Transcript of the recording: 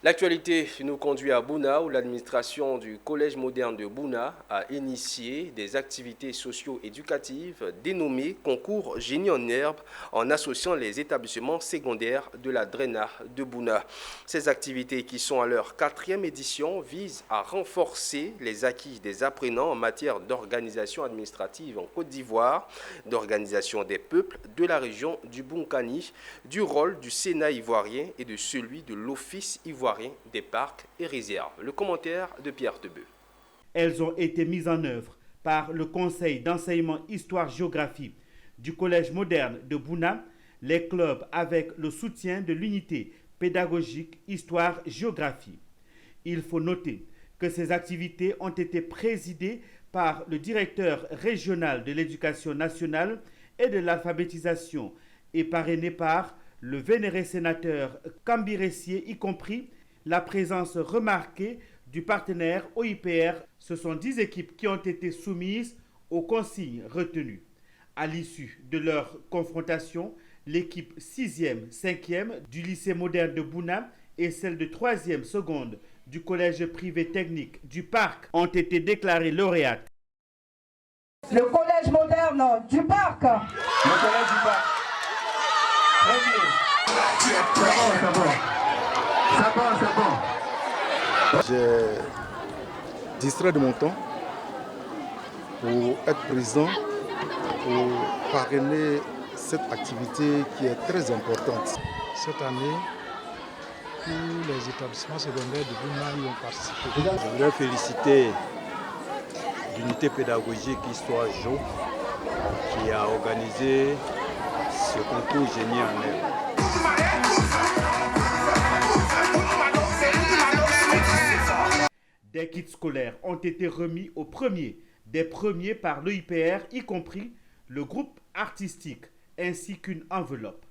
L'actualité nous conduit à Bouna où l'administration du Collège moderne de Bouna a initié des activités socio-éducatives dénommées Concours Génie en herbe en associant les établissements secondaires de la DRENA de Bouna. Ces activités qui sont à leur 4e édition visent à renforcer les acquis des apprenants en matière d'organisation administrative en Côte d'Ivoire, d'organisation des peuples de la région du Bunkani, du rôle du Sénat ivoirien et de celui de l'Office ivoirien des parcs et réserves. Le commentaire de Pierre Tebeu. Elles ont été mises en œuvre par le Conseil d'enseignement Histoire-Géographie du Collège moderne de Bouna, les clubs avec le soutien de l'unité pédagogique Histoire-Géographie. Il faut noter que ces activités ont été présidées par le directeur régional de l'éducation nationale et de l'alphabétisation et parrainées par le vénéré sénateur Cambiressier, y compris la présence remarquée du partenaire OIPR. Ce sont 10 équipes qui ont été soumises aux consignes retenues. À l'issue de leur confrontation, l'équipe 6e, 5e du lycée moderne de Bouna et celle de 3e seconde du collège privé technique du Parc ont été déclarées lauréates. Le collège moderne du Parc. Le collège du Parc. C'est bon. J'ai distrait de mon temps pour être présent, pour parrainer cette activité qui est très importante. Cette année, tous les établissements secondaires de Bouna y ont participé. Je voudrais féliciter l'unité pédagogique Histoire Géo qui a organisé ce concours Génie en herbe. Des kits scolaires ont été remis aux premiers, des premiers par l'OIPR, y compris le groupe artistique, ainsi qu'une enveloppe.